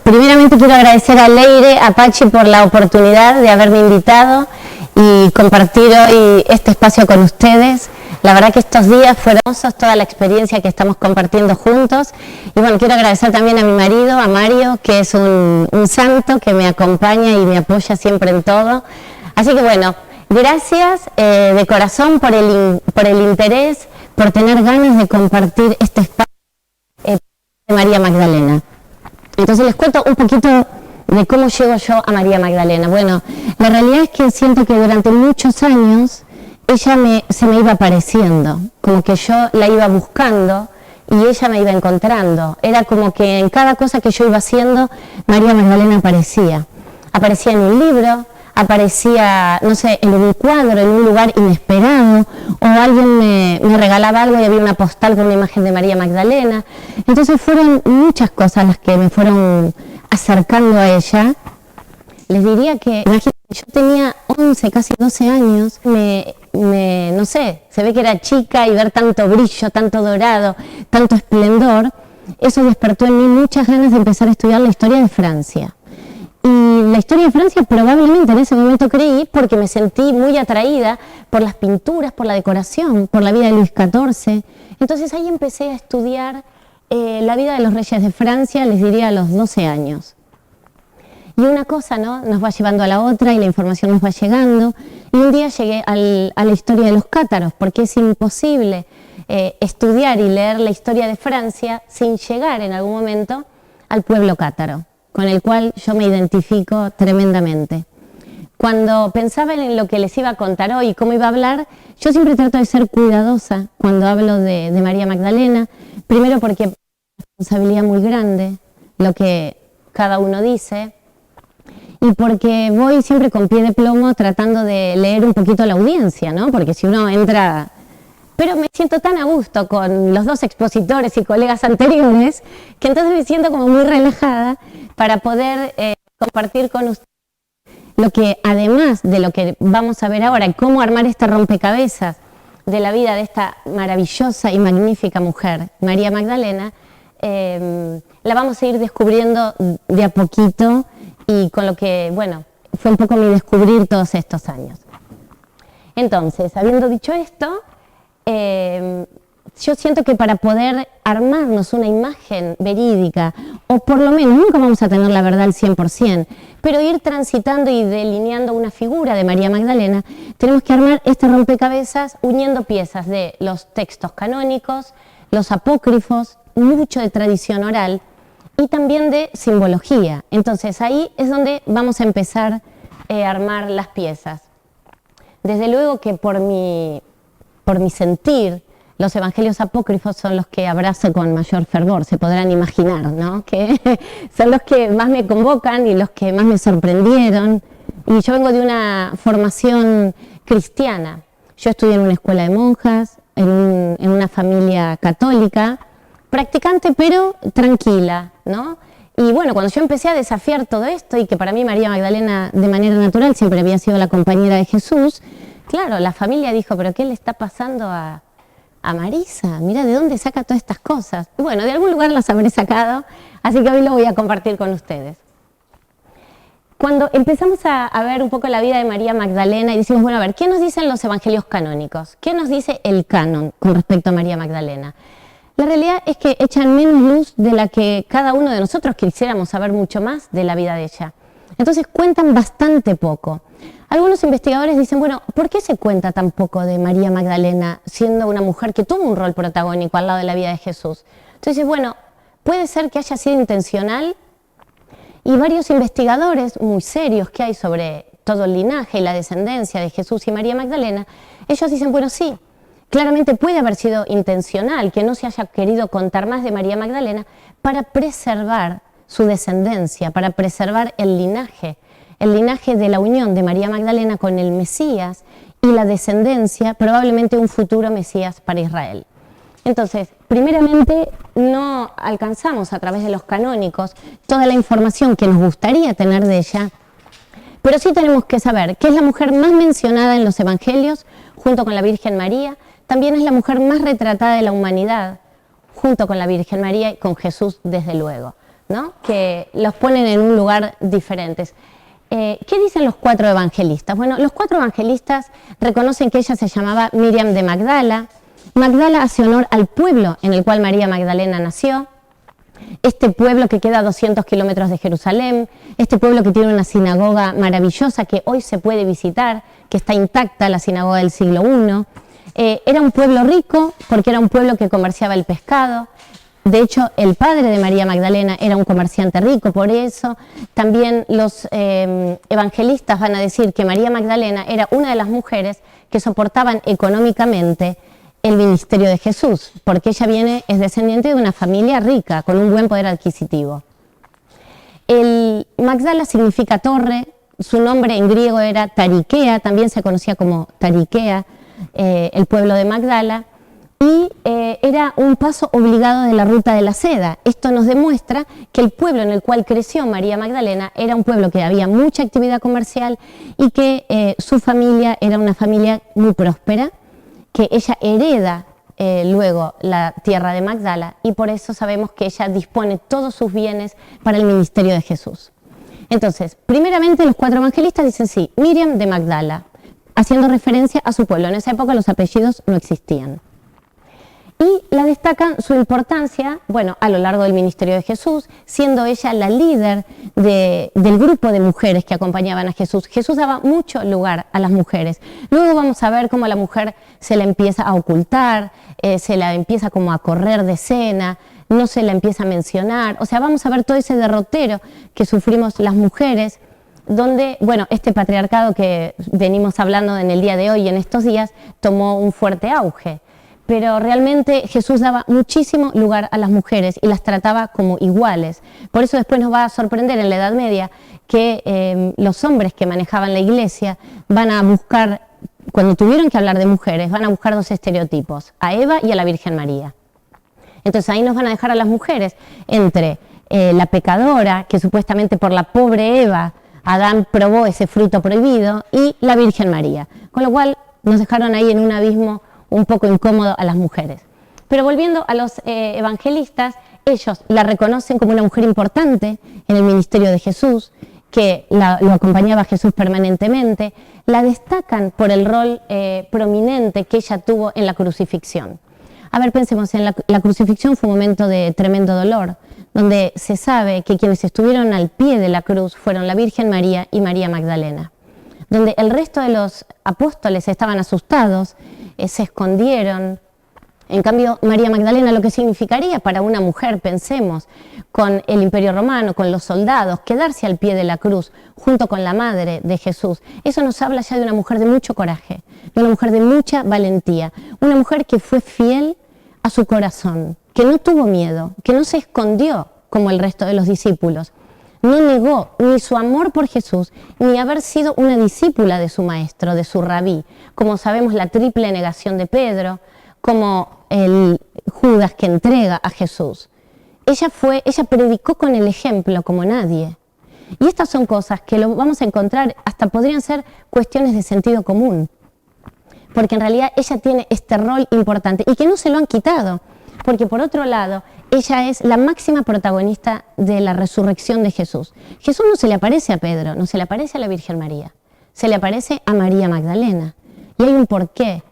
Primeramente quiero agradecer a Leire, a Pachi por la oportunidad de haberme invitado y compartir hoy este espacio con ustedes. La verdad que estos días fueron hermosos, toda la experiencia que estamos compartiendo juntos. Y bueno, quiero agradecer también a mi marido, a Mario, que es un santo que me acompaña y me apoya siempre en todo. Así que bueno, gracias de corazón por el interés, por tener ganas de compartir este espacio de María Magdalena. Entonces les cuento un poquito de cómo llego yo a María Magdalena. Bueno, la realidad es que siento que durante muchos años ella se me iba apareciendo, como que yo la iba buscando y ella me iba encontrando. Era como que en cada cosa que yo iba haciendo, María Magdalena aparecía. Aparecía en un libro, aparecía, no sé, en un cuadro, en un lugar inesperado, o alguien me regalaba algo y había una postal con una imagen de María Magdalena. Entonces fueron muchas cosas las que me fueron acercando a ella. Les diría que, imagínense, yo tenía 11, casi 12 años, no sé, se ve que era chica y ver tanto brillo, tanto dorado, tanto esplendor, eso despertó en mí muchas ganas de empezar a estudiar la historia de Francia. Y la historia de Francia probablemente en ese momento creí porque me sentí muy atraída por las pinturas, por la decoración, por la vida de Luis XIV. Entonces ahí empecé a estudiar la vida de los reyes de Francia, les diría a los 12 años. Y una cosa, ¿no?, nos va llevando a la otra y la información nos va llegando. Y un día llegué a la historia de los cátaros, porque es imposible estudiar y leer la historia de Francia sin llegar en algún momento al pueblo cátaro, con el cual yo me identifico tremendamente. Cuando pensaba en lo que les iba a contar hoy y cómo iba a hablar, yo siempre trato de ser cuidadosa cuando hablo de María Magdalena, primero porque es una responsabilidad muy grande lo que cada uno dice, y porque voy siempre con pie de plomo tratando de leer un poquito la audiencia, ¿no? Porque si uno entra... Pero me siento tan a gusto con los dos expositores y colegas anteriores que entonces me siento como muy relajada para poder compartir con ustedes lo que, además de lo que vamos a ver ahora, cómo armar este rompecabezas de la vida de esta maravillosa y magnífica mujer, María Magdalena, la vamos a ir descubriendo de a poquito y con lo que, bueno, fue un poco mi descubrir todos estos años. Entonces, habiendo dicho esto, yo siento que para poder armarnos una imagen verídica, o por lo menos nunca vamos a tener la verdad al 100%, pero ir transitando y delineando una figura de María Magdalena, tenemos que armar este rompecabezas uniendo piezas de los textos canónicos, los apócrifos, mucho de tradición oral y también de simbología. Entonces ahí es donde vamos a empezar a armar las piezas. Desde luego que por mi sentir, los evangelios apócrifos son los que abrazo con mayor fervor, se podrán imaginar, ¿no? Que son los que más me convocan y los que más me sorprendieron. Y yo vengo de una formación cristiana. Yo estudié en una escuela de monjas, en una familia católica, practicante pero tranquila, ¿no? Y bueno, cuando yo empecé a desafiar todo esto, y que para mí María Magdalena de manera natural siempre había sido la compañera de Jesús, claro, la familia dijo, ¿pero qué le está pasando a Marisa? Mira, ¿de dónde saca todas estas cosas? Y bueno, de algún lugar las habré sacado, así que hoy lo voy a compartir con ustedes. Cuando empezamos a ver un poco la vida de María Magdalena y decimos, bueno, a ver, ¿qué nos dicen los evangelios canónicos? ¿Qué nos dice el canon con respecto a María Magdalena? La realidad es que echan menos luz de la que cada uno de nosotros quisiéramos saber mucho más de la vida de ella. Entonces cuentan bastante poco. Algunos investigadores dicen, bueno, ¿por qué se cuenta tan poco de María Magdalena siendo una mujer que tuvo un rol protagónico al lado de la vida de Jesús? Entonces, bueno, puede ser que haya sido intencional, y varios investigadores muy serios que hay sobre todo el linaje y la descendencia de Jesús y María Magdalena, ellos dicen, bueno, sí, claramente puede haber sido intencional que no se haya querido contar más de María Magdalena para preservar su descendencia, para preservar el linaje de la unión de María Magdalena con el Mesías y la descendencia, probablemente un futuro Mesías para Israel. Entonces, primeramente, no alcanzamos a través de los canónicos toda la información que nos gustaría tener de ella, pero sí tenemos que saber que es la mujer más mencionada en los evangelios, junto con la Virgen María. También es la mujer más retratada de la humanidad, junto con la Virgen María y con Jesús, desde luego. ¿no? Que los ponen en un lugar diferente. ¿Qué dicen los 4 evangelistas? Bueno, los 4 evangelistas reconocen que ella se llamaba Miriam de Magdala. Magdala hace honor al pueblo en el cual María Magdalena nació, este pueblo que queda a 200 kilómetros de Jerusalén, este pueblo que tiene una sinagoga maravillosa que hoy se puede visitar, que está intacta, la sinagoga del siglo I. Era un pueblo rico porque era un pueblo que comerciaba el pescado. De hecho, el padre de María Magdalena era un comerciante rico, por eso también los evangelistas van a decir que María Magdalena era una de las mujeres que soportaban económicamente el ministerio de Jesús, porque ella es descendiente de una familia rica, con un buen poder adquisitivo. El Magdala significa torre, su nombre en griego era Tariquea, también se conocía como Tariquea, el pueblo de Magdala, y era un paso obligado de la ruta de la seda. Esto nos demuestra que el pueblo en el cual creció María Magdalena era un pueblo que había mucha actividad comercial y que su familia era una familia muy próspera, que ella hereda luego la tierra de Magdala y por eso sabemos que ella dispone todos sus bienes para el ministerio de Jesús. Entonces, primeramente los 4 evangelistas dicen sí, Miriam de Magdala, haciendo referencia a su pueblo. En esa época los apellidos no existían. Y la destacan su importancia, bueno, a lo largo del ministerio de Jesús, siendo ella la líder del grupo de mujeres que acompañaban a Jesús. Jesús daba mucho lugar a las mujeres. Luego vamos a ver cómo a la mujer se la empieza a ocultar, se la empieza como a correr de escena, no se la empieza a mencionar. O sea, vamos a ver todo ese derrotero que sufrimos las mujeres, donde, bueno, este patriarcado que venimos hablando en el día de hoy y en estos días tomó un fuerte auge. Pero realmente Jesús daba muchísimo lugar a las mujeres y las trataba como iguales. Por eso después nos va a sorprender en la Edad Media que los hombres que manejaban la iglesia van a buscar, cuando tuvieron que hablar de mujeres, van a buscar 2 estereotipos, a Eva y a la Virgen María. Entonces ahí nos van a dejar a las mujeres entre la pecadora, que supuestamente por la pobre Eva, Adán probó ese fruto prohibido, y la Virgen María. Con lo cual nos dejaron ahí en un abismo un poco incómodo a las mujeres. Pero volviendo a los evangelistas, ellos la reconocen como una mujer importante en el ministerio de Jesús, que lo acompañaba a Jesús permanentemente, la destacan por el rol prominente que ella tuvo en la crucifixión. A ver, pensemos, en la crucifixión fue un momento de tremendo dolor, donde se sabe que quienes estuvieron al pie de la cruz fueron la Virgen María y María Magdalena, donde el resto de los apóstoles estaban asustados, se escondieron. En cambio, María Magdalena, lo que significaría para una mujer, pensemos, con el Imperio Romano, con los soldados, quedarse al pie de la cruz junto con la madre de Jesús, eso nos habla ya de una mujer de mucho coraje, de una mujer de mucha valentía, una mujer que fue fiel a su corazón, que no tuvo miedo, que no se escondió como el resto de los discípulos, no negó ni su amor por Jesús, ni haber sido una discípula de su maestro, de su rabí, como sabemos la triple negación de Pedro, como el Judas que entrega a Jesús. Ella predicó con el ejemplo como nadie. Y estas son cosas que lo vamos a encontrar, hasta podrían ser cuestiones de sentido común, porque en realidad ella tiene este rol importante y que no se lo han quitado, porque por otro lado, ella es la máxima protagonista de la resurrección de Jesús. Jesús no se le aparece a Pedro, no se le aparece a la Virgen María, se le aparece a María Magdalena. Y hay un porqué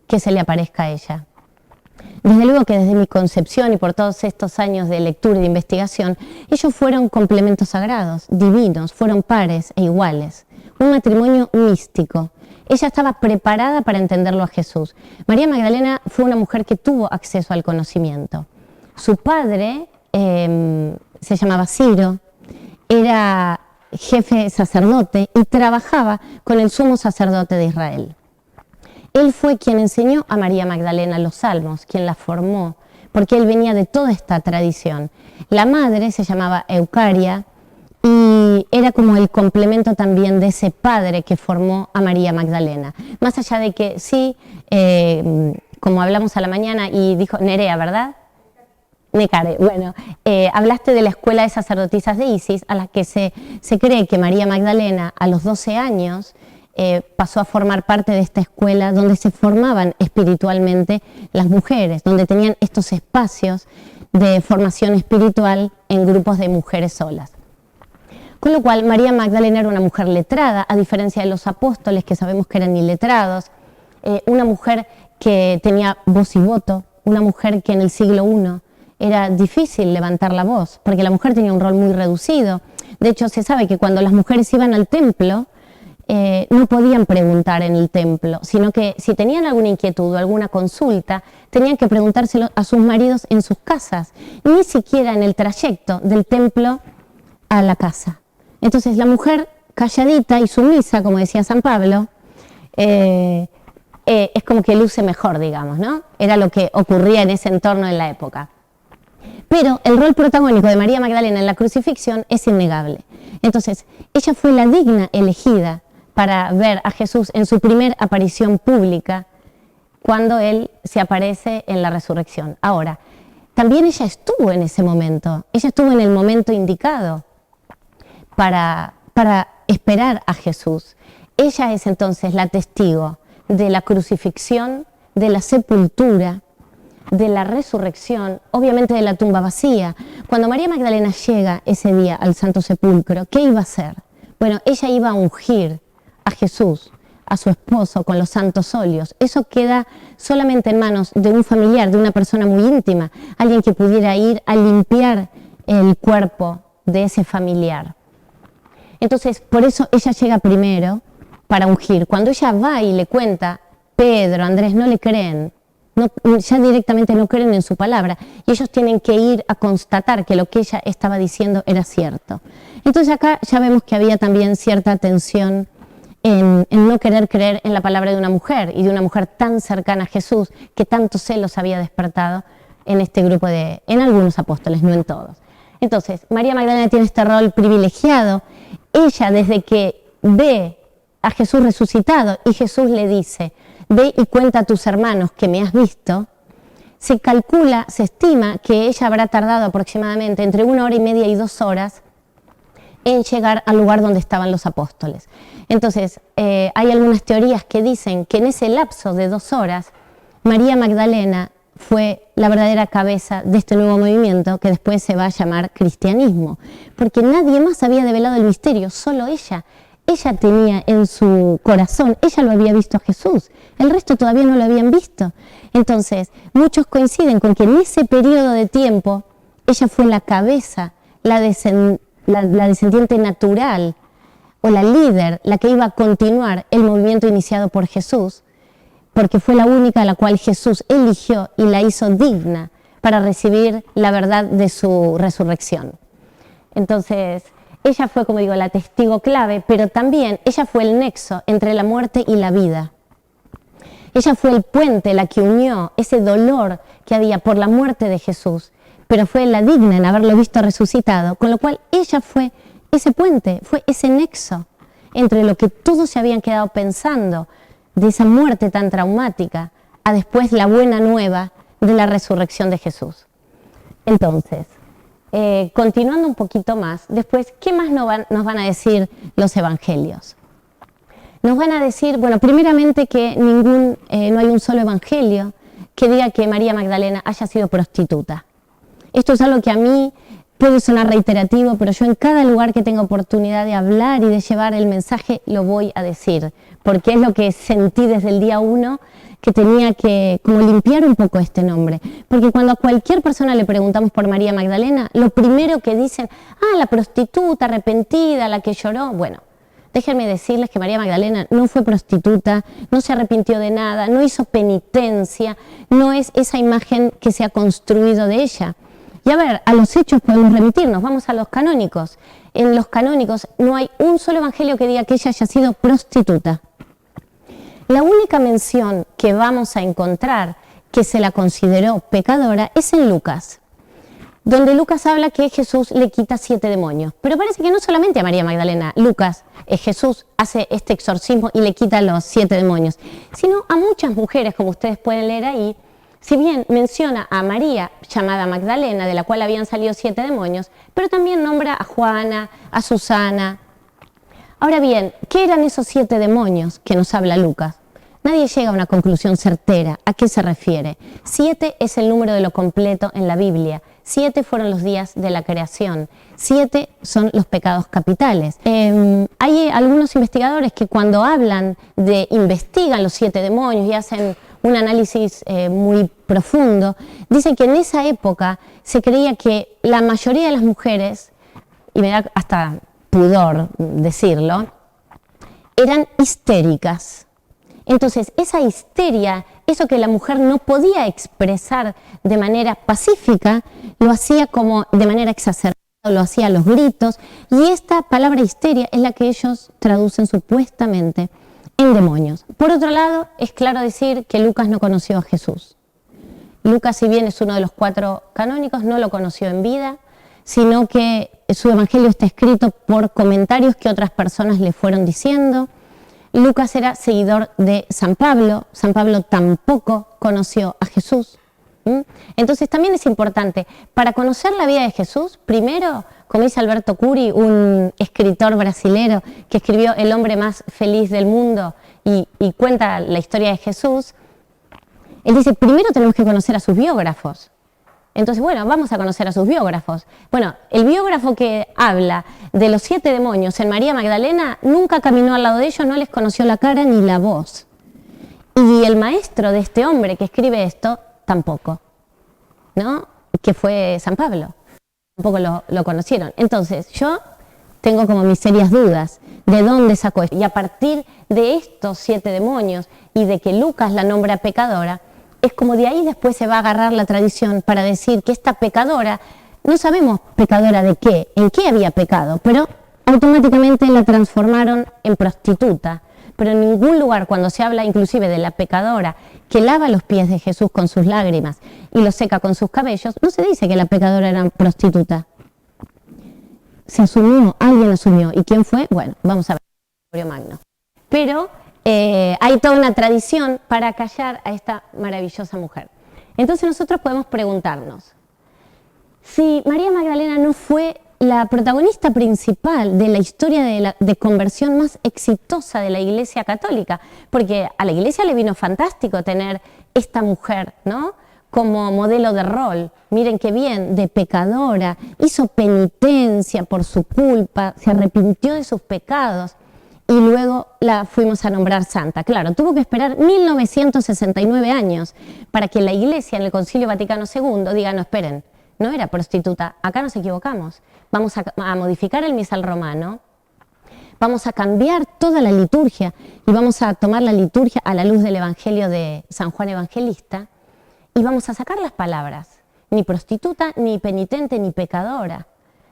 que se le aparezca a ella. Desde luego que desde mi concepción y por todos estos años de lectura y de investigación, ellos fueron complementos sagrados, divinos, fueron pares e iguales. Un matrimonio místico. Ella estaba preparada para entenderlo a Jesús. María Magdalena fue una mujer que tuvo acceso al conocimiento. Su padre se llamaba Ciro, era jefe sacerdote y trabajaba con el sumo sacerdote de Israel. Él fue quien enseñó a María Magdalena los salmos, quien la formó, porque él venía de toda esta tradición. La madre se llamaba Eucaria y era como el complemento también de ese padre que formó a María Magdalena. Más allá de que sí, como hablamos a la mañana y dijo Nerea, ¿verdad? Necare, bueno, hablaste de la escuela de sacerdotisas de Isis, a la que se cree que María Magdalena a los 12 años pasó a formar parte de esta escuela donde se formaban espiritualmente las mujeres, donde tenían estos espacios de formación espiritual en grupos de mujeres solas. Con lo cual, María Magdalena era una mujer letrada, a diferencia de los apóstoles, que sabemos que eran iletrados, una mujer que tenía voz y voto, una mujer que en el siglo I era difícil levantar la voz, porque la mujer tenía un rol muy reducido. De hecho, se sabe que cuando las mujeres iban al templo, no podían preguntar en el templo, sino que si tenían alguna inquietud o alguna consulta, tenían que preguntárselo a sus maridos en sus casas, ni siquiera en el trayecto del templo a la casa. Entonces la mujer calladita y sumisa, como decía San Pablo, es como que luce mejor, digamos, ¿no? Era lo que ocurría en ese entorno en la época. Pero el rol protagónico de María Magdalena en la crucifixión es innegable. Entonces, ella fue la digna elegida para ver a Jesús en su primera aparición pública, cuando Él se aparece en la resurrección. Ahora, también ella estuvo en ese momento, ella estuvo en el momento indicado para esperar a Jesús. Ella es entonces la testigo de la crucifixión, de la sepultura, de la resurrección, obviamente de la tumba vacía. Cuando María Magdalena llega ese día al Santo Sepulcro, ¿qué iba a hacer? Bueno, ella iba a ungir a Jesús, a su esposo, con los santos óleos. Eso queda solamente en manos de un familiar, de una persona muy íntima, alguien que pudiera ir a limpiar el cuerpo de ese familiar. Entonces, por eso ella llega primero para ungir. Cuando ella va y le cuenta, Pedro, Andrés, no le creen, ya directamente no creen en su palabra, y ellos tienen que ir a constatar que lo que ella estaba diciendo era cierto. Entonces acá ya vemos que había también cierta tensión en no querer creer en la palabra de una mujer, y de una mujer tan cercana a Jesús, que tantos celos había despertado en este grupo en algunos apóstoles, no en todos. Entonces, María Magdalena tiene este rol privilegiado. Ella, desde que ve a Jesús resucitado y Jesús le dice, ve y cuenta a tus hermanos que me has visto, se calcula, se estima que ella habrá tardado aproximadamente entre 1 hora y media y 2 horas en llegar al lugar donde estaban los apóstoles. Entonces, hay algunas teorías que dicen que en ese lapso de 2 horas, María Magdalena fue la verdadera cabeza de este nuevo movimiento que después se va a llamar cristianismo, porque nadie más había develado el misterio, solo ella. Ella tenía en su corazón, ella lo había visto a Jesús, el resto todavía no lo habían visto. Entonces, muchos coinciden con que en ese periodo de tiempo, ella fue la cabeza, la descendiente natural, o la líder, la que iba a continuar el movimiento iniciado por Jesús, porque fue la única a la cual Jesús eligió y la hizo digna para recibir la verdad de su resurrección. Entonces, ella fue, como digo, la testigo clave, pero también ella fue el nexo entre la muerte y la vida. Ella fue el puente, la que unió ese dolor que había por la muerte de Jesús, pero fue la digna en haberlo visto resucitado, con lo cual ella fue ese puente, fue ese nexo entre lo que todos se habían quedado pensando de esa muerte tan traumática, a después la buena nueva de la resurrección de Jesús. Entonces, continuando un poquito más, después, ¿qué más nos van a decir los evangelios? Nos van a decir, bueno, primeramente que no hay un solo evangelio que diga que María Magdalena haya sido prostituta. Esto es algo que a mí puede sonar reiterativo, pero yo en cada lugar que tengo oportunidad de hablar y de llevar el mensaje lo voy a decir, porque es lo que sentí desde el día 1, que tenía que como limpiar un poco este nombre. Porque cuando a cualquier persona le preguntamos por María Magdalena, lo primero que dicen, la prostituta arrepentida, la que lloró. Bueno, déjenme decirles que María Magdalena no fue prostituta, no se arrepintió de nada, no hizo penitencia, no es esa imagen que se ha construido de ella. Y a ver, a los hechos podemos remitirnos, vamos a los canónicos. En los canónicos no hay un solo evangelio que diga que ella haya sido prostituta. La única mención que vamos a encontrar que se la consideró pecadora es en Lucas, donde Lucas habla que Jesús le quita 7 demonios. Pero parece que no solamente a María Magdalena, Jesús hace este exorcismo y le quita los 7 demonios, sino a muchas mujeres, como ustedes pueden leer ahí. Si bien menciona a María, llamada Magdalena, de la cual habían salido 7 demonios, pero también nombra a Juana, a Susana. Ahora bien, ¿qué eran esos 7 demonios que nos habla Lucas? nadie llega a una conclusión certera. ¿A qué se refiere? 7 es el número de lo completo en la Biblia. 7 fueron los días de la creación. 7 son los pecados capitales. Hay algunos investigadores que cuando investigan los 7 demonios y hacen un análisis muy profundo, dicen que en esa época se creía que la mayoría de las mujeres, y me da hasta pudor decirlo, eran histéricas. Entonces, esa histeria, eso que la mujer no podía expresar de manera pacífica, lo hacía como de manera exacerbada, lo hacía a los gritos, y esta palabra histeria es la que ellos traducen supuestamente en demonios. Por otro lado, es claro decir que Lucas no conoció a Jesús. Lucas, si bien es uno de los 4 canónicos, no lo conoció en vida, sino que su evangelio está escrito por comentarios que otras personas le fueron diciendo. Lucas era seguidor de San Pablo tampoco conoció a Jesús. Entonces también es importante, para conocer la vida de Jesús, primero, como dice Alberto Curi, un escritor brasilero que escribió El hombre más feliz del mundo y cuenta la historia de Jesús, él dice, primero tenemos que conocer a sus biógrafos. Entonces, bueno, vamos a conocer a sus biógrafos. Bueno, el biógrafo que habla de los 7 demonios en María Magdalena nunca caminó al lado de ellos, no les conoció la cara ni la voz. Y el maestro de este hombre que escribe esto, tampoco, ¿no? Que fue San Pablo. Tampoco lo conocieron. Entonces, yo tengo como mis serias dudas de dónde sacó esto. Y a partir de estos 7 demonios y de que Lucas la nombra pecadora, es como de ahí después se va a agarrar la tradición para decir que esta pecadora, no sabemos pecadora de qué, en qué había pecado, pero automáticamente la transformaron en prostituta. Pero en ningún lugar, cuando se habla inclusive de la pecadora que lava los pies de Jesús con sus lágrimas y los seca con sus cabellos, no se dice que la pecadora era prostituta. Se asumió, alguien asumió. ¿Y quién fue? Bueno, vamos a ver, Gregorio Magno. Pero hay toda una tradición para callar a esta maravillosa mujer. Entonces nosotros podemos preguntarnos, si María Magdalena no fue la protagonista principal de la historia de conversión más exitosa de la Iglesia Católica, porque a la Iglesia le vino fantástico tener esta mujer, ¿no?, como modelo de rol. Miren qué bien, de pecadora, hizo penitencia por su culpa, se arrepintió de sus pecados, y luego la fuimos a nombrar santa. Claro, tuvo que esperar 1969 años para que la Iglesia en el Concilio Vaticano II diga, no, esperen, no era prostituta, acá nos equivocamos. Vamos a modificar el misal romano, vamos a cambiar toda la liturgia y vamos a tomar la liturgia a la luz del Evangelio de San Juan Evangelista y vamos a sacar las palabras, ni prostituta, ni penitente, ni pecadora.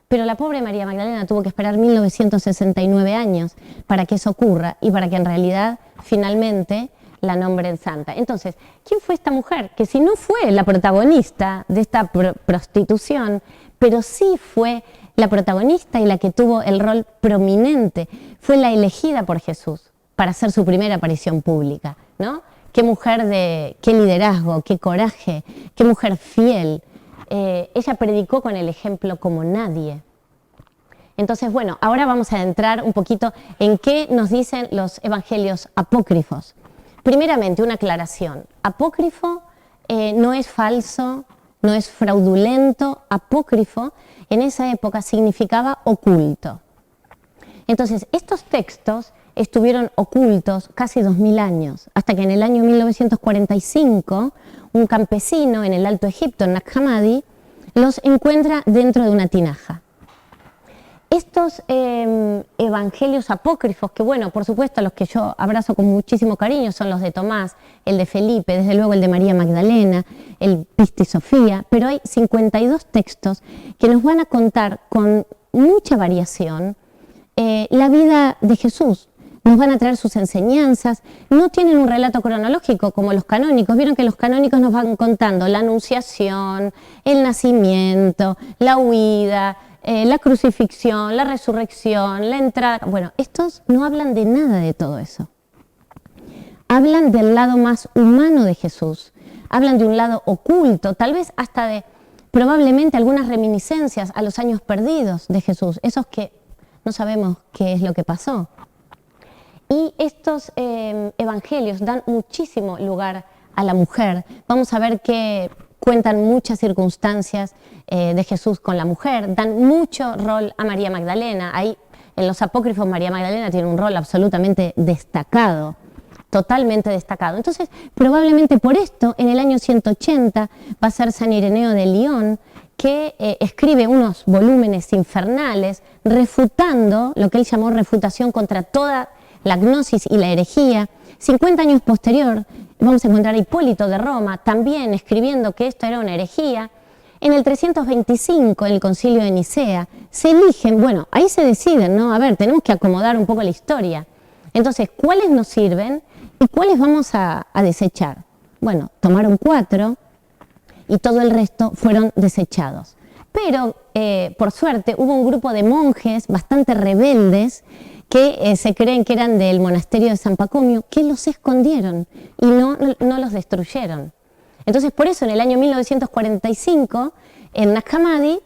Pero la pobre María Magdalena tuvo que esperar 1969 años para que eso ocurra y para que en realidad finalmente la nombren santa. Entonces, ¿quién fue esta mujer? Que si no fue la protagonista de esta prostitución, pero sí fue la protagonista y la que tuvo el rol prominente, fue la elegida por Jesús para hacer su primera aparición pública, ¿no? Qué mujer qué liderazgo, qué coraje, qué mujer fiel. Ella predicó con el ejemplo como nadie. Entonces, bueno, ahora vamos a entrar un poquito en qué nos dicen los evangelios apócrifos. Primeramente, una aclaración. Apócrifo no es falso, no es fraudulento. Apócrifo en esa época significaba oculto. Entonces, estos textos estuvieron ocultos casi 2000 años, hasta que en el año 1945 un campesino en el Alto Egipto, en Nag Hammadi, los encuentra dentro de una tinaja. Estos evangelios apócrifos, que bueno, por supuesto los que yo abrazo con muchísimo cariño son los de Tomás, el de Felipe, desde luego el de María Magdalena, el Pisti Sofía, pero hay 52 textos que nos van a contar con mucha variación la vida de Jesús. Nos van a traer sus enseñanzas, no tienen un relato cronológico como los canónicos. Vieron que los canónicos nos van contando la anunciación, el nacimiento, la huida, la crucifixión, la resurrección, la entrada. Bueno, estos no hablan de nada de todo eso. Hablan del lado más humano de Jesús, hablan de un lado oculto, tal vez hasta de probablemente algunas reminiscencias a los años perdidos de Jesús, esos que no sabemos qué es lo que pasó. Y estos evangelios dan muchísimo lugar a la mujer. Vamos a ver que cuentan muchas circunstancias de Jesús con la mujer, dan mucho rol a María Magdalena. Ahí en los apócrifos María Magdalena tiene un rol absolutamente destacado, totalmente destacado. Entonces, probablemente por esto, en el año 180 va a ser San Ireneo de Lyon, que escribe unos volúmenes infernales refutando lo que él llamó refutación contra toda la gnosis y la herejía. 50 años posterior vamos a encontrar a Hipólito de Roma también escribiendo que esto era una herejía. En el 325, en el concilio de Nicea, se eligen, bueno, ahí se deciden, ¿no? A ver, tenemos que acomodar un poco la historia. Entonces, ¿cuáles nos sirven y cuáles vamos a desechar? Bueno, tomaron 4 y todo el resto fueron desechados. Pero, por suerte, hubo un grupo de monjes bastante rebeldes que se creen que eran del monasterio de San Pacomio, que los escondieron y no los destruyeron. Entonces, por eso, en el año 1945, en Nag Hammadi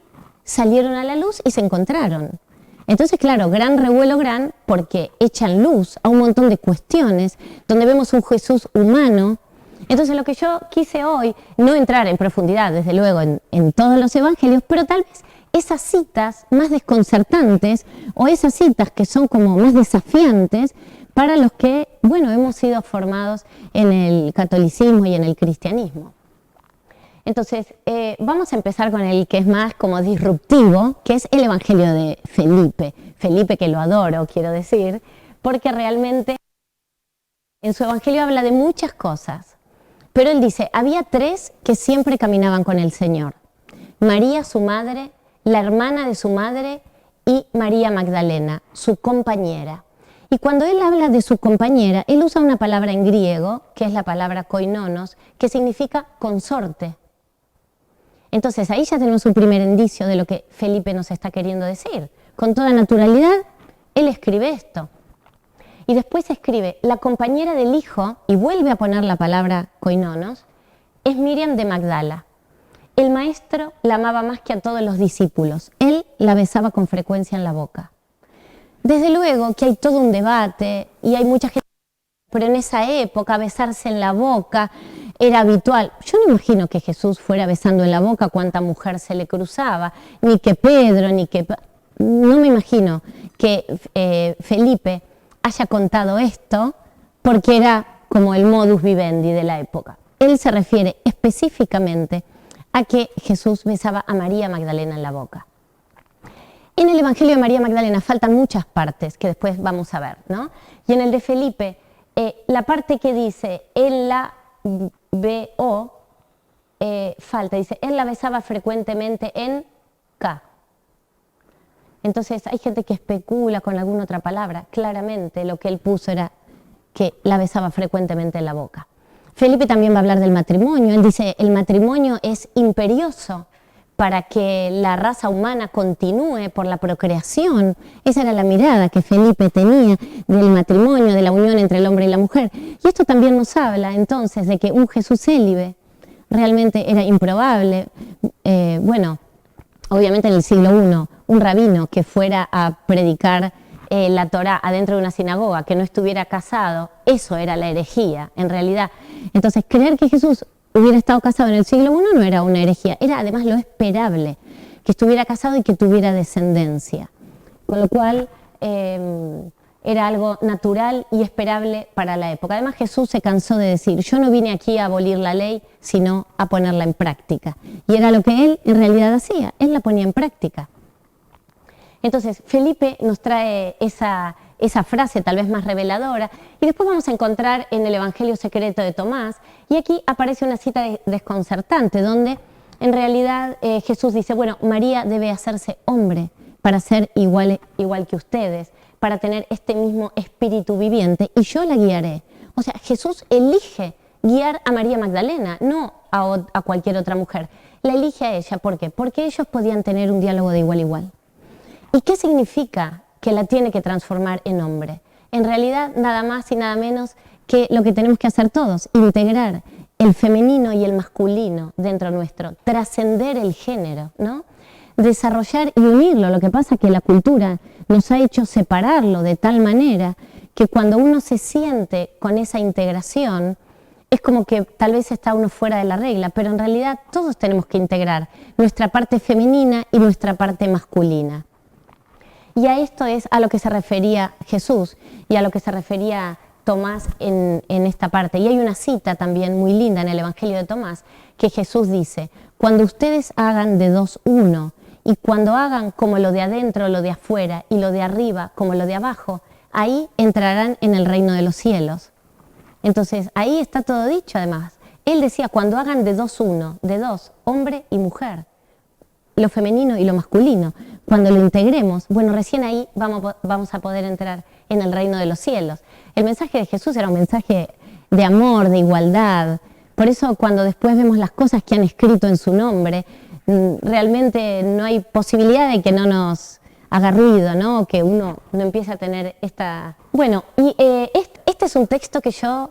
salieron a la luz y se encontraron. Entonces, claro, gran revuelo porque echan luz a un montón de cuestiones, donde vemos un Jesús humano. Entonces, lo que yo quise hoy, no entrar en profundidad, desde luego, en todos los evangelios, pero tal vez esas citas más desconcertantes o esas citas que son como más desafiantes para los que, bueno, hemos sido formados en el catolicismo y en el cristianismo. Entonces, vamos a empezar con el que es más como disruptivo, que es el Evangelio de Felipe. Felipe, que lo adoro, quiero decir, porque realmente en su Evangelio habla de muchas cosas. Pero él dice, había 3 que siempre caminaban con el Señor. María, su madre, la hermana de su madre y María Magdalena, su compañera. Y cuando él habla de su compañera, él usa una palabra en griego, que es la palabra koinonos, que significa consorte. Entonces ahí ya tenemos un primer indicio de lo que Felipe nos está queriendo decir. Con toda naturalidad, él escribe esto. Y después escribe, la compañera del hijo, y vuelve a poner la palabra koinonos, es Miriam de Magdala. El maestro la amaba más que a todos los discípulos. Él la besaba con frecuencia en la boca. Desde luego que hay todo un debate y hay mucha gente, pero en esa época besarse en la boca era habitual. Yo no imagino que Jesús fuera besando en la boca cuánta mujer se le cruzaba, ni que Pedro, ni que... No me imagino que Felipe haya contado esto porque era como el modus vivendi de la época. Él se refiere específicamente a que Jesús besaba a María Magdalena en la boca. En el Evangelio de María Magdalena faltan muchas partes que después vamos a ver, ¿no? Y en el de Felipe, la parte que dice, él la beó, falta, dice, él la besaba frecuentemente en K. Entonces hay gente que especula con alguna otra palabra. Claramente lo que él puso era que la besaba frecuentemente en la boca. Felipe también va a hablar del matrimonio. Él dice, el matrimonio es imperioso para que la raza humana continúe por la procreación. Esa era la mirada que Felipe tenía del matrimonio, de la unión entre el hombre y la mujer. Y esto también nos habla entonces de que un Jesús célibe realmente era improbable. Bueno, obviamente en el siglo I, un rabino que fuera a predicar la Torá adentro de una sinagoga, que no estuviera casado, eso era la herejía, en realidad. Entonces, creer que Jesús hubiera estado casado en el siglo I no era una herejía, era además lo esperable, que estuviera casado y que tuviera descendencia. Con lo cual, era algo natural y esperable para la época. Además, Jesús se cansó de decir, yo no vine aquí a abolir la ley, sino a ponerla en práctica. Y era lo que él en realidad hacía, él la ponía en práctica. Entonces, Felipe nos trae esa frase tal vez más reveladora, y después vamos a encontrar en el Evangelio secreto de Tomás, y aquí aparece una cita desconcertante, donde en realidad Jesús dice, bueno, María debe hacerse hombre para ser igual que ustedes, para tener este mismo espíritu viviente, y yo la guiaré. O sea, Jesús elige guiar a María Magdalena, no a cualquier otra mujer. La elige a ella, ¿por qué? Porque ellos podían tener un diálogo de igual a igual. ¿Y qué significa que la tiene que transformar en hombre? En realidad, nada más y nada menos que lo que tenemos que hacer todos, integrar el femenino y el masculino dentro nuestro, trascender el género, ¿no? Desarrollar y unirlo. Lo que pasa es que la cultura nos ha hecho separarlo de tal manera que cuando uno se siente con esa integración, es como que tal vez está uno fuera de la regla, pero en realidad todos tenemos que integrar nuestra parte femenina y nuestra parte masculina. Y a esto es a lo que se refería Jesús y a lo que se refería Tomás en esta parte. Y hay una cita también muy linda en el Evangelio de Tomás que Jesús dice: cuando ustedes hagan de dos uno, y cuando hagan como lo de adentro, lo de afuera, y lo de arriba como lo de abajo, ahí entrarán en el reino de los cielos. Entonces, ahí está todo dicho además. Él decía, cuando hagan de dos uno, de dos, hombre y mujer, lo femenino y lo masculino, cuando lo integremos, bueno, recién ahí vamos a poder entrar en el reino de los cielos. El mensaje de Jesús era un mensaje de amor, de igualdad. Por eso cuando después vemos las cosas que han escrito en su nombre, realmente no hay posibilidad de que no nos haga ruido, ¿no? Que uno no empiece a tener esta... Bueno, y este es un texto que yo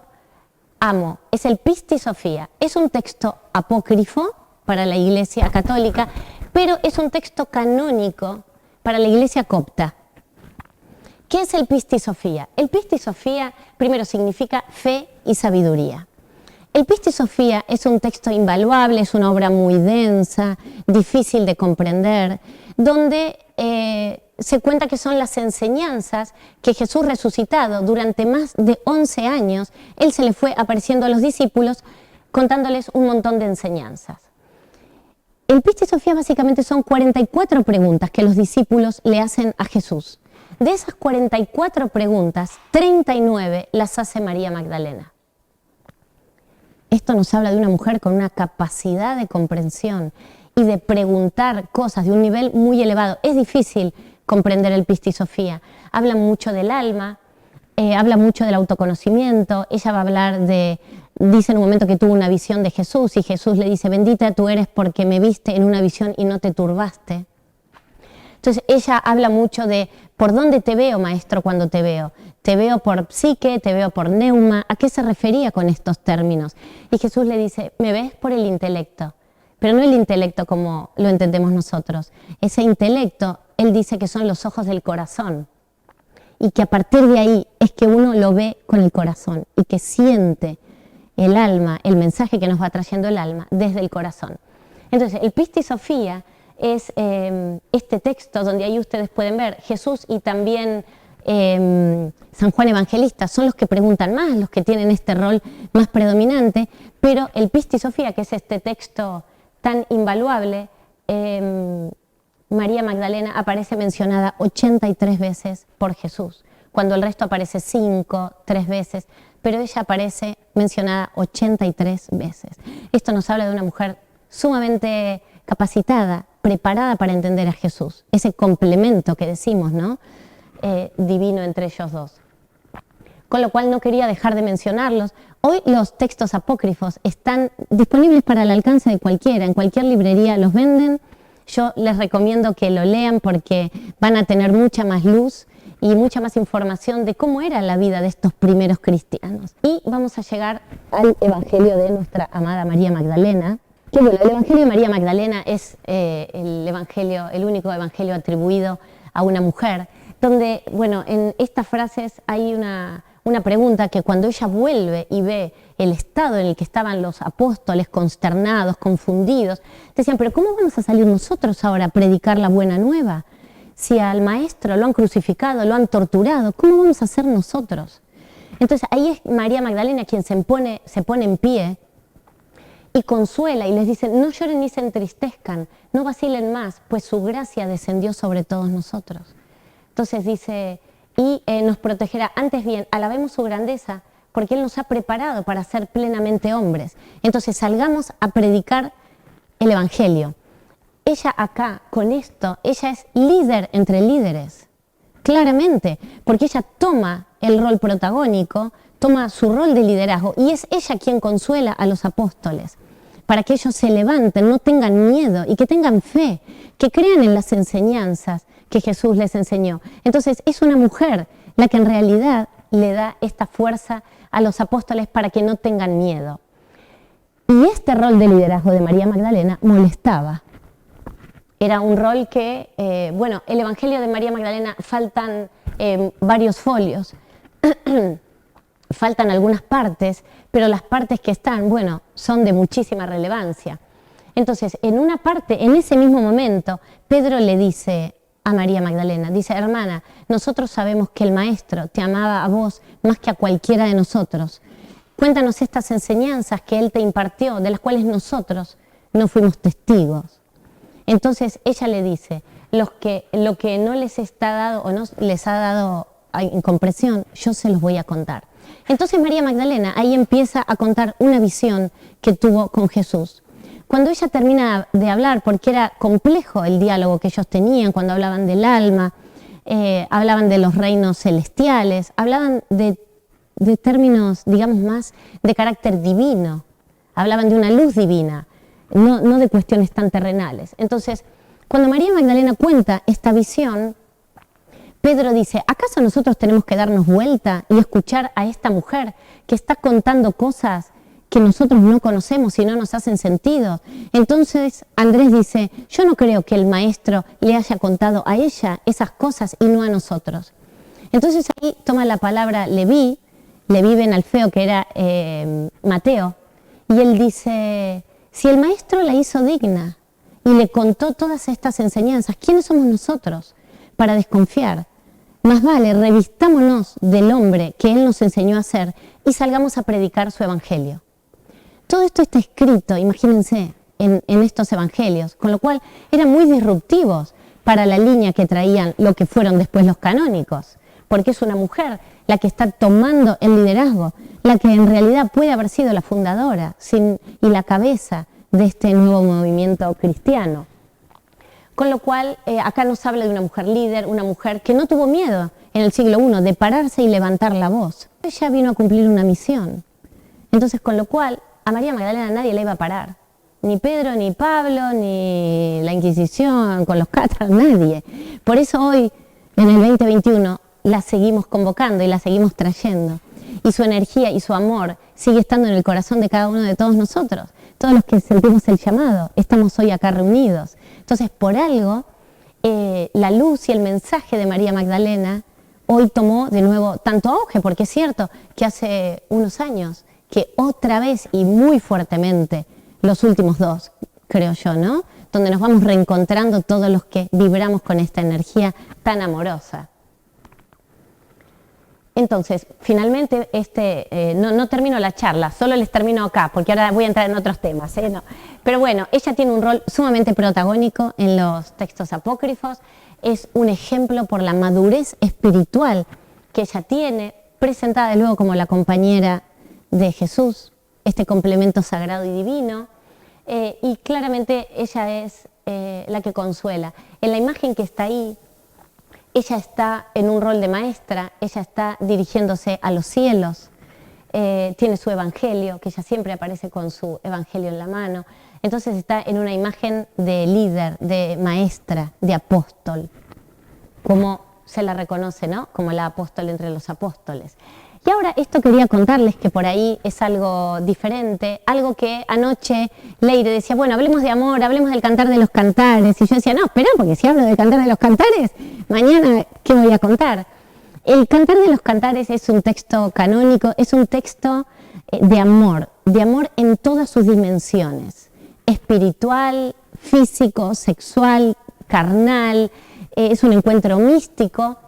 amo, es el Pistis Sophia. Es un texto apócrifo para la Iglesia católica, pero es un texto canónico para la Iglesia copta. ¿Qué es el Pistis Sophia? El Pistis Sophia primero significa fe y sabiduría. El Pistis Sophia es un texto invaluable, es una obra muy densa, difícil de comprender, donde se cuenta que son las enseñanzas que Jesús resucitado durante más de 11 años, él se le fue apareciendo a los discípulos contándoles un montón de enseñanzas. El Pistis Sophia básicamente son 44 preguntas que los discípulos le hacen a Jesús. De esas 44 preguntas, 39 las hace María Magdalena. Esto nos habla de una mujer con una capacidad de comprensión y de preguntar cosas de un nivel muy elevado. Es difícil comprender el Pistis Sophia. Habla mucho del alma, habla mucho del autoconocimiento. Ella va a hablar dice en un momento que tuvo una visión de Jesús y Jesús le dice: bendita tú eres porque me viste en una visión y no te turbaste. Entonces ella habla mucho de ¿por dónde te veo, maestro, cuando te veo? Te veo por psique, te veo por neuma. ¿A qué se refería con estos términos? Y Jesús le dice: me ves por el intelecto, pero no el intelecto como lo entendemos nosotros. Ese intelecto, él dice que son los ojos del corazón y que a partir de ahí es que uno lo ve con el corazón y que siente el alma, el mensaje que nos va trayendo el alma desde el corazón. Entonces, el Pistis Sophia es este texto donde ahí ustedes pueden ver Jesús y también San Juan Evangelista son los que preguntan más, los que tienen este rol más predominante, pero el Pistis Sophia, que es este texto tan invaluable, María Magdalena aparece mencionada 83 veces por Jesús, cuando el resto aparece 5, 3 veces, pero ella aparece mencionada 83 veces. Esto nos habla de una mujer sumamente capacitada, preparada para entender a Jesús, ese complemento que decimos, ¿no? Divino entre ellos dos. Con lo cual no quería dejar de mencionarlos. Hoy los textos apócrifos están disponibles para el alcance de cualquiera, en cualquier librería los venden. Yo les recomiendo que lo lean porque van a tener mucha más luz y mucha más información de cómo era la vida de estos primeros cristianos. Y vamos a llegar al Evangelio de nuestra amada María Magdalena. Que bueno, el Evangelio de María Magdalena es el único evangelio atribuido a una mujer, donde, bueno, en estas frases hay una pregunta que cuando ella vuelve y ve el estado en el que estaban los apóstoles, consternados, confundidos, decían: pero ¿cómo vamos a salir nosotros ahora a predicar la buena nueva? Si al maestro lo han crucificado, lo han torturado, ¿cómo vamos a hacer nosotros? Entonces ahí es María Magdalena quien se pone en pie y consuela y les dice: no lloren ni se entristezcan, no vacilen más, pues su gracia descendió sobre todos nosotros. Entonces dice, y nos protegerá. Antes bien, alabemos su grandeza, porque Él nos ha preparado para ser plenamente hombres. Entonces salgamos a predicar el Evangelio. Ella acá, con esto, ella es líder entre líderes, claramente, porque ella toma el rol protagónico, toma su rol de liderazgo, y es ella quien consuela a los apóstoles, para que ellos se levanten, no tengan miedo y que tengan fe, que crean en las enseñanzas que Jesús les enseñó. Entonces es una mujer la que en realidad le da esta fuerza a los apóstoles para que no tengan miedo. Y este rol de liderazgo de María Magdalena molestaba. Era un rol que, el Evangelio de María Magdalena faltan varios folios, faltan algunas partes, pero las partes que están, bueno, son de muchísima relevancia. Entonces, en una parte, en ese mismo momento, Pedro le dice a María Magdalena, dice: hermana, nosotros sabemos que el Maestro te amaba a vos más que a cualquiera de nosotros. Cuéntanos estas enseñanzas que Él te impartió, de las cuales nosotros no fuimos testigos. Entonces ella le dice: lo que no les está dado o no les ha dado en comprensión, yo se los voy a contar. Entonces María Magdalena ahí empieza a contar una visión que tuvo con Jesús. Cuando ella termina de hablar, porque era complejo el diálogo que ellos tenían, cuando hablaban del alma, hablaban de los reinos celestiales, hablaban de términos, digamos, más de carácter divino, hablaban de una luz divina, no de cuestiones tan terrenales. Entonces, cuando María Magdalena cuenta esta visión, Pedro dice: ¿acaso nosotros tenemos que darnos vuelta y escuchar a esta mujer que está contando cosas que nosotros no conocemos y no nos hacen sentido? Entonces Andrés dice: yo no creo que el Maestro le haya contado a ella esas cosas y no a nosotros. Entonces ahí toma la palabra Leví Ben Alfeo, que era Mateo, y él dice: si el Maestro la hizo digna y le contó todas estas enseñanzas, ¿quiénes somos nosotros para desconfiar? Más vale, revistámonos del hombre que Él nos enseñó a ser y salgamos a predicar su evangelio. Todo esto está escrito, imagínense, en estos evangelios, con lo cual eran muy disruptivos para la línea que traían lo que fueron después los canónicos, porque es una mujer la que está tomando el liderazgo, la que en realidad puede haber sido la fundadora y la cabeza de este nuevo movimiento cristiano. Con lo cual, acá nos habla de una mujer líder, una mujer que no tuvo miedo en el siglo I de pararse y levantar la voz. Ella vino a cumplir una misión. Entonces, con lo cual, a María Magdalena nadie la iba a parar. Ni Pedro, ni Pablo, ni la Inquisición, con los catras, nadie. Por eso hoy, en el 2021, la seguimos convocando y la seguimos trayendo. Y su energía y su amor sigue estando en el corazón de cada uno de todos nosotros. Todos los que sentimos el llamado, estamos hoy acá reunidos. Entonces, por algo, la luz y el mensaje de María Magdalena hoy tomó de nuevo tanto auge, porque es cierto que hace unos años que otra vez y muy fuertemente, los últimos 2, creo yo, ¿no? Donde nos vamos reencontrando todos los que vibramos con esta energía tan amorosa. Entonces, finalmente, no termino la charla, solo les termino acá, porque ahora voy a entrar en otros temas, ¿no? Pero bueno, ella tiene un rol sumamente protagónico en los textos apócrifos, es un ejemplo por la madurez espiritual que ella tiene, presentada luego como la compañera de Jesús, este complemento sagrado y divino, y claramente ella es la que consuela. En la imagen que está ahí, ella está en un rol de maestra, ella está dirigiéndose a los cielos, tiene su evangelio, que ella siempre aparece con su evangelio en la mano, entonces está en una imagen de líder, de maestra, de apóstol, como se la reconoce, ¿no? Como la apóstol entre los apóstoles. Y ahora esto quería contarles, que por ahí es algo diferente, algo que anoche Leire decía: bueno, hablemos de amor, hablemos del Cantar de los Cantares. Y yo decía: no, espera, porque si hablo del Cantar de los Cantares, mañana, ¿qué voy a contar? El Cantar de los Cantares es un texto canónico, es un texto de amor en todas sus dimensiones, espiritual, físico, sexual, carnal, es un encuentro místico.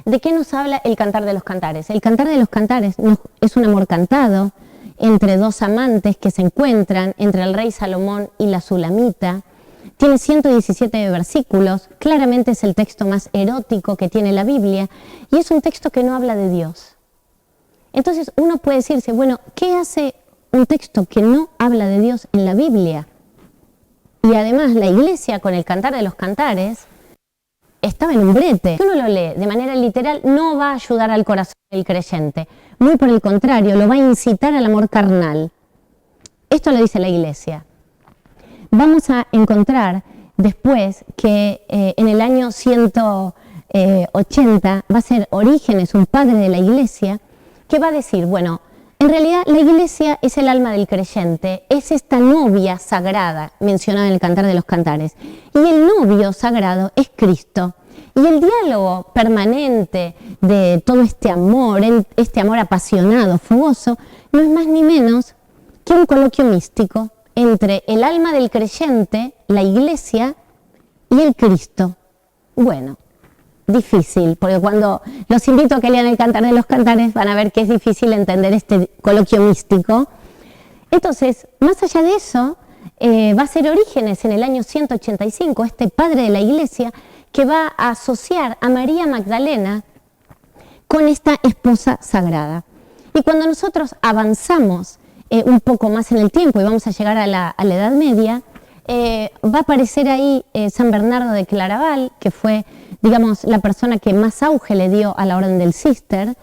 ¿De qué nos habla el Cantar de los Cantares? El Cantar de los Cantares es un amor cantado entre dos amantes que se encuentran, entre el rey Salomón y la Sulamita. Tiene 117 versículos, claramente es el texto más erótico que tiene la Biblia, y es un texto que no habla de Dios. Entonces uno puede decirse: bueno, ¿qué hace un texto que no habla de Dios en la Biblia? Y además la Iglesia, con el Cantar de los Cantares, estaba en un brete. Si uno lo lee de manera literal, no va a ayudar al corazón del creyente. Muy por el contrario, lo va a incitar al amor carnal. Esto lo dice la Iglesia. Vamos a encontrar después que en el año 180 va a ser Orígenes, un padre de la Iglesia, que va a decir: bueno, en realidad la Iglesia es el alma del creyente, es esta novia sagrada mencionada en el Cantar de los Cantares. Y el novio sagrado es Cristo. Y el diálogo permanente de todo este amor apasionado, fogoso, no es más ni menos que un coloquio místico entre el alma del creyente, la Iglesia y el Cristo. Bueno, difícil, porque cuando los invito a que lean el Cantar de los Cantares van a ver que es difícil entender este coloquio místico. Entonces, más allá de eso, va a ser Orígenes en el año 185, este padre de la Iglesia, que va a asociar a María Magdalena con esta esposa sagrada. Y cuando nosotros avanzamos un poco más en el tiempo y vamos a llegar a la Edad Media, va a aparecer ahí San Bernardo de Claraval, que fue, digamos, la persona que más auge le dio a la Orden del Císter.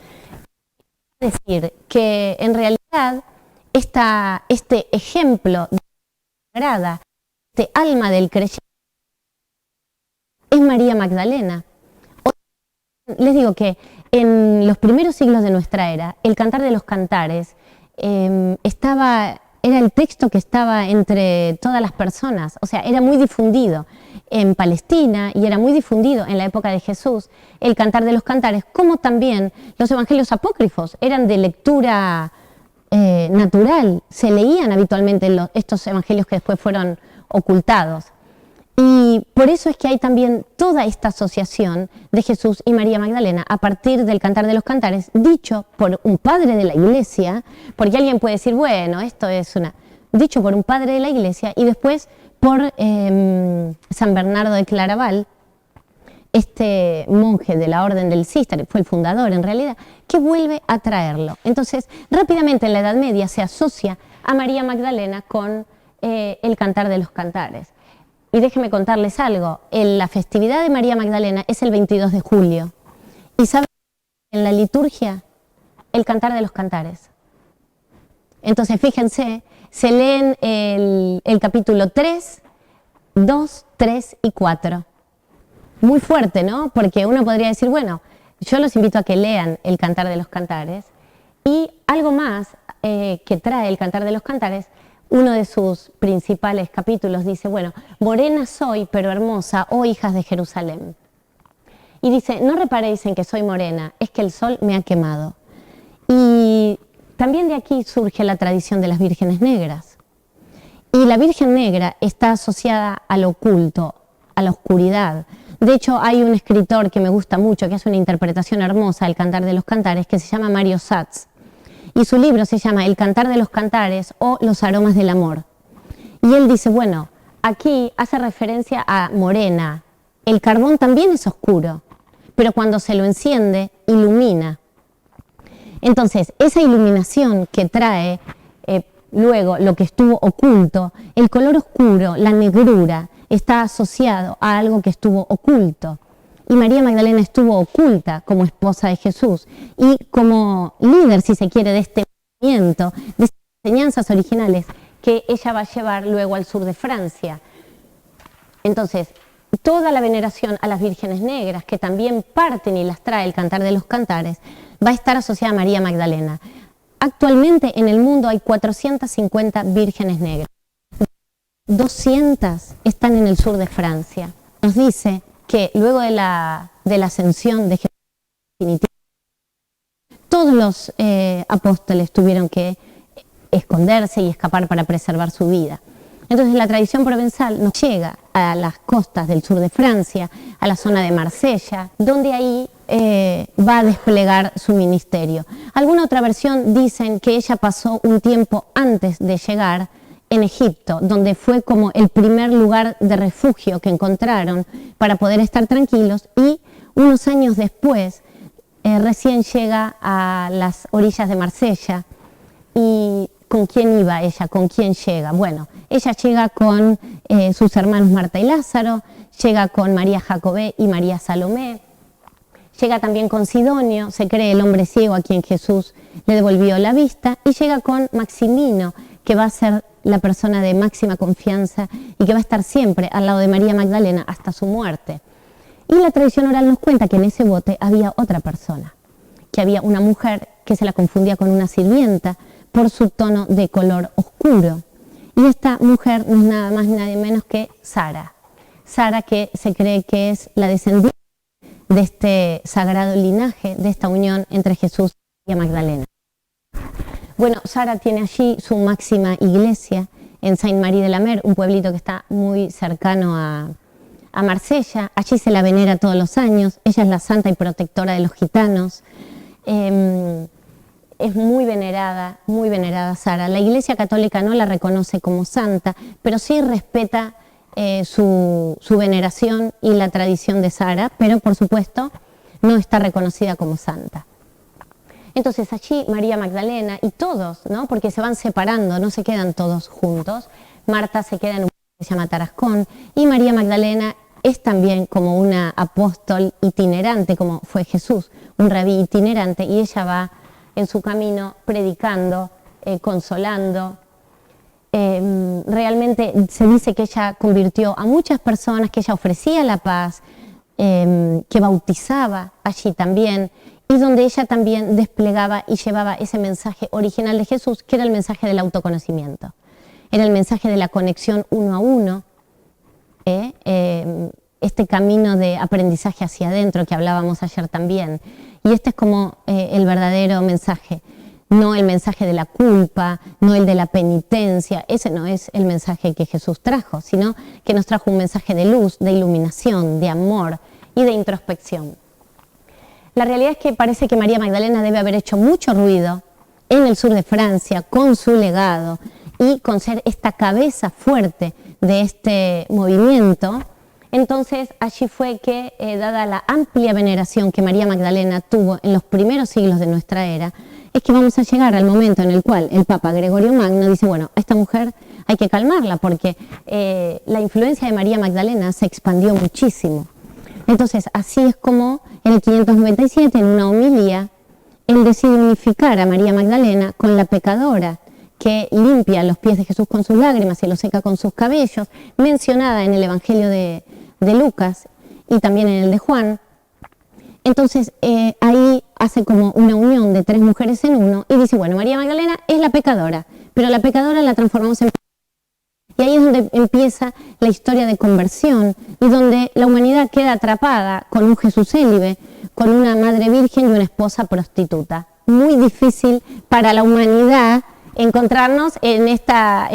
Es decir, que en realidad este ejemplo de sagrada, este alma del creyente, es María Magdalena. Les digo que en los primeros siglos de nuestra era, el Cantar de los Cantares era el texto que estaba entre todas las personas, o sea, era muy difundido en Palestina y era muy difundido en la época de Jesús, el Cantar de los Cantares, como también los evangelios apócrifos, eran de lectura natural, se leían habitualmente estos evangelios que después fueron ocultados. Y por eso es que hay también toda esta asociación de Jesús y María Magdalena a partir del Cantar de los Cantares, dicho por un padre de la Iglesia, porque alguien puede decir, bueno, esto es dicho por un padre de la Iglesia y después por San Bernardo de Claraval, este monje de la Orden del Císter, fue el fundador en realidad, que vuelve a traerlo. Entonces, rápidamente en la Edad Media se asocia a María Magdalena con el Cantar de los Cantares. Y déjenme contarles algo, la festividad de María Magdalena es el 22 de julio. ¿Y saben en la liturgia? El Cantar de los Cantares. Entonces, fíjense, se leen el capítulo 3, 2, 3 y 4. Muy fuerte, ¿no? Porque uno podría decir, bueno, yo los invito a que lean el Cantar de los Cantares. Y algo más que trae el Cantar de los Cantares, uno de sus principales capítulos dice, bueno, morena soy, pero hermosa, oh hijas de Jerusalén. Y dice, no reparéis en que soy morena, es que el sol me ha quemado. Y también de aquí surge la tradición de las vírgenes negras. Y la Virgen Negra está asociada al oculto, a la oscuridad. De hecho, hay un escritor que me gusta mucho, que hace una interpretación hermosa del Cantar de los Cantares, que se llama Mario Satz. Y su libro se llama El Cantar de los Cantares o Los Aromas del Amor. Y él dice, bueno, aquí hace referencia a morena. El carbón también es oscuro, pero cuando se lo enciende, ilumina. Entonces, esa iluminación que trae luego lo que estuvo oculto, el color oscuro, la negrura, está asociado a algo que estuvo oculto. Y María Magdalena estuvo oculta como esposa de Jesús y como líder, si se quiere, de este movimiento, de estas enseñanzas originales que ella va a llevar luego al sur de Francia. Entonces, toda la veneración a las vírgenes negras, que también parten y las trae el Cantar de los Cantares, va a estar asociada a María Magdalena. Actualmente en el mundo hay 450 vírgenes negras. 200 están en el sur de Francia. Nos dice que luego de la ascensión de Jesús, todos los apóstoles tuvieron que esconderse y escapar para preservar su vida. Entonces la tradición provenzal nos llega a las costas del sur de Francia, a la zona de Marsella, donde ahí va a desplegar su ministerio. Alguna otra versión dicen que ella pasó un tiempo antes de llegar en Egipto, donde fue como el primer lugar de refugio que encontraron para poder estar tranquilos, y unos años después recién llega a las orillas de Marsella. ¿Y con quién iba ella? ¿Con quién llega? Bueno, ella llega con sus hermanos Marta y Lázaro, llega con María Jacobé y María Salomé, llega también con Sidonio, se cree el hombre ciego a quien Jesús le devolvió la vista, y llega con Maximino, que va a ser la persona de máxima confianza y que va a estar siempre al lado de María Magdalena hasta su muerte. Y la tradición oral nos cuenta que en ese bote había otra persona, que había una mujer que se la confundía con una sirvienta por su tono de color oscuro. Y esta mujer no es nada más ni nada menos que Sara. Sara, que se cree que es la descendiente de este sagrado linaje, de esta unión entre Jesús y Magdalena. Bueno, Sara tiene allí su máxima iglesia en Saint-Marie-de-la-Mer, un pueblito que está muy cercano a Marsella. Allí se la venera todos los años. Ella es la santa y protectora de los gitanos. Es muy venerada Sara. La Iglesia Católica no la reconoce como santa, pero sí respeta su veneración y la tradición de Sara, pero por supuesto no está reconocida como santa. Entonces allí María Magdalena y todos, ¿no? Porque se van separando, no se quedan todos juntos. Marta se queda en un pueblo que se llama Tarascón y María Magdalena es también como una apóstol itinerante, como fue Jesús, un rabí itinerante, y ella va en su camino predicando, consolando. Realmente se dice que ella convirtió a muchas personas, que ella ofrecía la paz, que bautizaba allí también, y donde ella también desplegaba y llevaba ese mensaje original de Jesús, que era el mensaje del autoconocimiento. Era el mensaje de la conexión uno a uno, este camino de aprendizaje hacia adentro que hablábamos ayer también. Y este es como el verdadero mensaje, no el mensaje de la culpa, no el de la penitencia. Ese no es el mensaje que Jesús trajo, sino que nos trajo un mensaje de luz, de iluminación, de amor y de introspección. La realidad es que parece que María Magdalena debe haber hecho mucho ruido en el sur de Francia con su legado y con ser esta cabeza fuerte de este movimiento. Entonces allí fue que, dada la amplia veneración que María Magdalena tuvo en los primeros siglos de nuestra era, es que vamos a llegar al momento en el cual el Papa Gregorio Magno dice, bueno, a esta mujer hay que calmarla porque la influencia de María Magdalena se expandió muchísimo. Entonces así es como en el 597, en una homilía, él decide unificar a María Magdalena con la pecadora que limpia los pies de Jesús con sus lágrimas y los seca con sus cabellos, mencionada en el Evangelio de Lucas y también en el de Juan. Entonces ahí hace como una unión de tres mujeres en uno y dice, bueno, María Magdalena es la pecadora, pero la pecadora la transformamos en... Y ahí es donde empieza la historia de conversión y donde la humanidad queda atrapada con un Jesús célibe, con una madre virgen y una esposa prostituta. Muy difícil para la humanidad encontrarnos en esta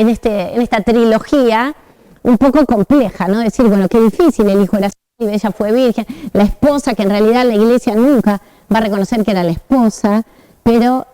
trilogía un poco compleja, ¿no? Decir, bueno, qué difícil, el hijo era célibe, ella fue virgen, la esposa, que en realidad la iglesia nunca va a reconocer que era la esposa, pero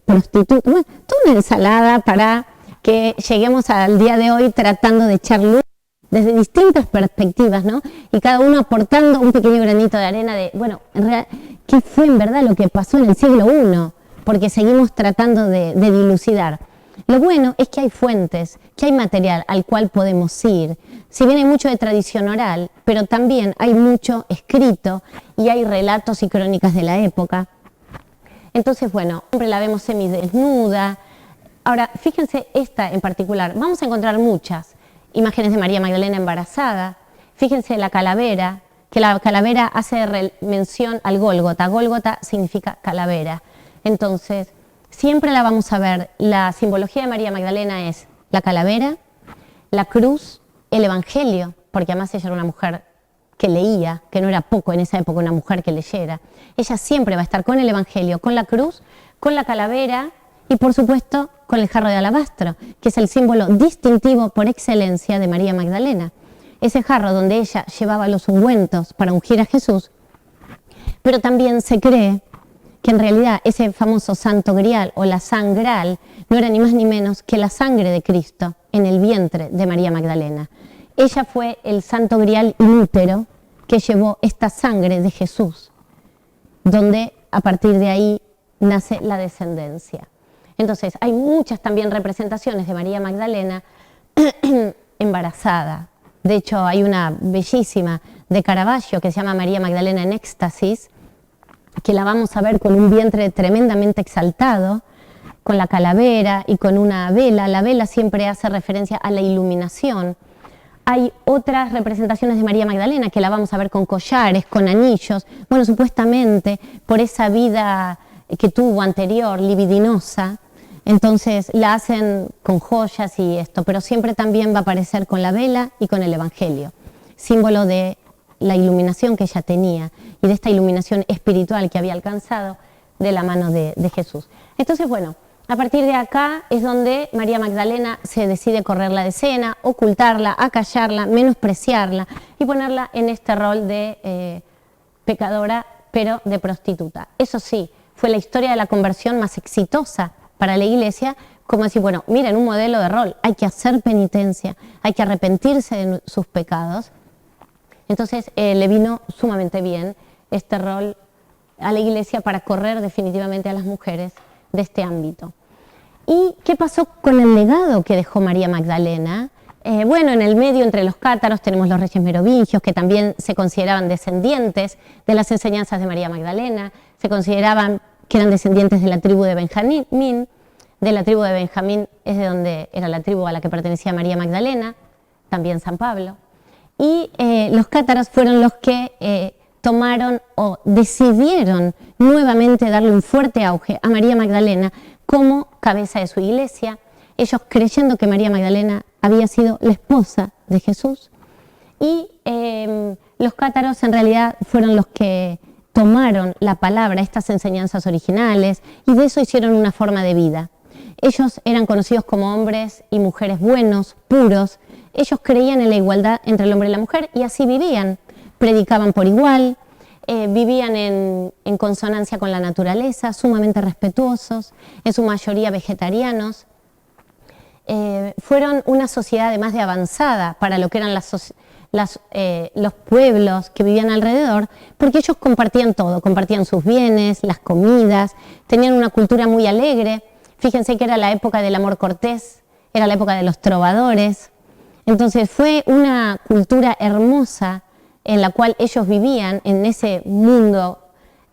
prostituta. Bueno, toda una ensalada para que lleguemos al día de hoy tratando de echar luz desde distintas perspectivas, ¿no? Y cada uno aportando un pequeño granito de arena de, bueno, en realidad, ¿qué fue en verdad lo que pasó en el siglo I? Porque seguimos tratando de dilucidar. Lo bueno es que hay fuentes, que hay material al cual podemos ir. Si bien hay mucho de tradición oral, pero también hay mucho escrito y hay relatos y crónicas de la época. Entonces, bueno, siempre la vemos semidesnuda. Ahora, fíjense esta en particular. Vamos a encontrar muchas imágenes de María Magdalena embarazada. Fíjense la calavera, que la calavera hace mención al Gólgota. Gólgota significa calavera. Entonces, siempre la vamos a ver. La simbología de María Magdalena es la calavera, la cruz, el evangelio, porque además ella era una mujer que leía, que no era poco en esa época una mujer que leyera. Ella siempre va a estar con el evangelio, con la cruz, con la calavera y por supuesto con el jarro de alabastro, que es el símbolo distintivo por excelencia de María Magdalena. Ese jarro donde ella llevaba los ungüentos para ungir a Jesús, pero también se cree que en realidad ese famoso santo grial o la sangral no era ni más ni menos que la sangre de Cristo en el vientre de María Magdalena. Ella fue el santo grial in útero que llevó esta sangre de Jesús, donde a partir de ahí nace la descendencia. Entonces hay muchas también representaciones de María Magdalena embarazada. De hecho hay una bellísima de Caravaggio que se llama María Magdalena en éxtasis, que la vamos a ver con un vientre tremendamente exaltado, con la calavera y con una vela. La vela siempre hace referencia a la iluminación. Hay otras representaciones de María Magdalena que la vamos a ver con collares, con anillos. Bueno, supuestamente por esa vida que tuvo anterior, libidinosa, entonces la hacen con joyas y esto, pero siempre también va a aparecer con la vela y con el evangelio, símbolo de la iluminación que ella tenía y de esta iluminación espiritual que había alcanzado de la mano de Jesús. Entonces, bueno, a partir de acá es donde María Magdalena se decide correrla de escena, ocultarla, acallarla, menospreciarla y ponerla en este rol de pecadora, pero de prostituta. Eso sí, fue la historia de la conversión más exitosa para la Iglesia, como decir, bueno, miren, un modelo de rol, hay que hacer penitencia, hay que arrepentirse de sus pecados. Entonces le vino sumamente bien este rol a la Iglesia para correr definitivamente a las mujeres de este ámbito. ¿Y qué pasó con el legado que dejó María Magdalena? Bueno, en el medio, entre los cátaros, tenemos los reyes merovingios, que también se consideraban descendientes de las enseñanzas de María Magdalena, se consideraban que eran descendientes de la tribu de Benjamín. De la tribu de Benjamín es de donde era la tribu a la que pertenecía María Magdalena, también San Pablo. Y los cátaros fueron los que tomaron o decidieron nuevamente darle un fuerte auge a María Magdalena como cabeza de su iglesia, ellos creyendo que María Magdalena había sido la esposa de Jesús. Y los cátaros en realidad fueron los que tomaron la palabra, estas enseñanzas originales, y de eso hicieron una forma de vida. Ellos eran conocidos como hombres y mujeres buenos, puros. Ellos creían en la igualdad entre el hombre y la mujer y así vivían. Predicaban por igual, vivían en consonancia con la naturaleza, sumamente respetuosos, en su mayoría vegetarianos. Fueron una sociedad además de avanzada para lo que eran los pueblos que vivían alrededor, porque ellos compartían todo, compartían sus bienes, las comidas, tenían una cultura muy alegre. Fíjense que era la época del amor cortés, era la época de los trovadores. Entonces fue una cultura hermosa en la cual ellos vivían en ese mundo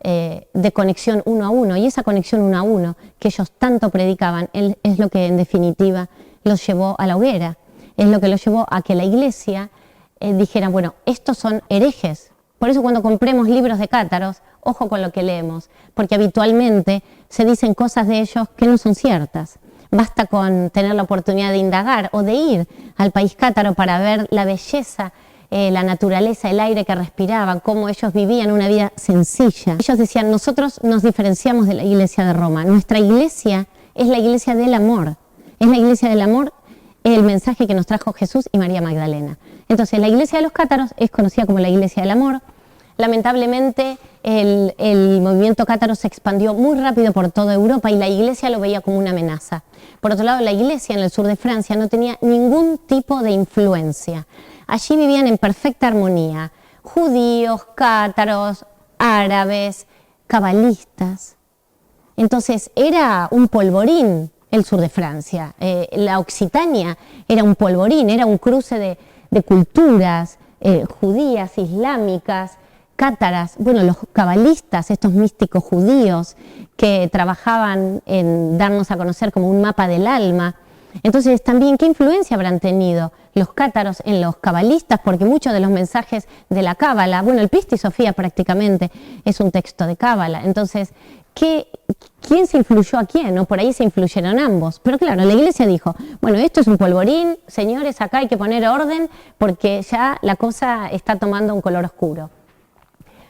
de conexión uno a uno. Y esa conexión uno a uno que ellos tanto predicaban es lo que en definitiva los llevó a la hoguera. Es lo que los llevó a que la iglesia dijera, bueno, estos son herejes. Por eso cuando compremos libros de cátaros, ojo con lo que leemos, porque habitualmente se dicen cosas de ellos que no son ciertas. Basta con tener la oportunidad de indagar o de ir al país cátaro para ver la belleza, la naturaleza, el aire que respiraban, cómo ellos vivían una vida sencilla. Ellos decían, nosotros nos diferenciamos de la iglesia de Roma. Nuestra iglesia es la iglesia del amor. Es la iglesia del amor, el mensaje que nos trajo Jesús y María Magdalena. Entonces, la iglesia de los cátaros es conocida como la iglesia del amor. Lamentablemente, el movimiento cátaro se expandió muy rápido por toda Europa y la iglesia lo veía como una amenaza. Por otro lado, la iglesia en el sur de Francia no tenía ningún tipo de influencia. Allí vivían en perfecta armonía judíos, cátaros, árabes, cabalistas. Entonces era un polvorín el sur de Francia. La Occitania era un polvorín, era un cruce de culturas judías, islámicas, cátaras. Bueno, los cabalistas, estos místicos judíos que trabajaban en darnos a conocer como un mapa del alma. Entonces también, ¿qué influencia habrán tenido los cátaros en los cabalistas? Porque muchos de los mensajes de la cábala, bueno, el Pista y Sofía prácticamente es un texto de cábala. Entonces, ¿quién se influyó a quién? ¿No? Por ahí se influyeron ambos. Pero claro, la iglesia dijo, bueno, esto es un polvorín, señores, acá hay que poner orden porque ya la cosa está tomando un color oscuro.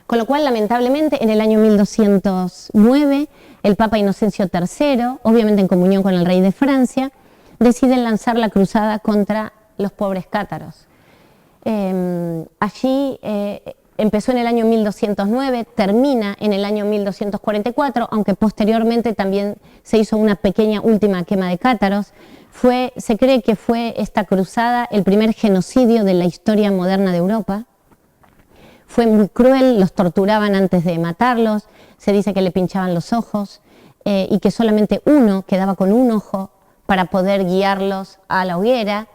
Con lo cual, lamentablemente, en el año 1209, el Papa Inocencio III, obviamente en comunión con el rey de Francia, deciden lanzar la cruzada contra los pobres cátaros. Allí empezó en el año 1209, termina en el año 1244, aunque posteriormente también se hizo una pequeña última quema de cátaros. Se cree que fue esta cruzada el primer genocidio de la historia moderna de Europa. Fue muy cruel, los torturaban antes de matarlos, se dice que le pinchaban los ojos y que solamente uno quedaba con un ojo para poder guiarlos a la hoguera.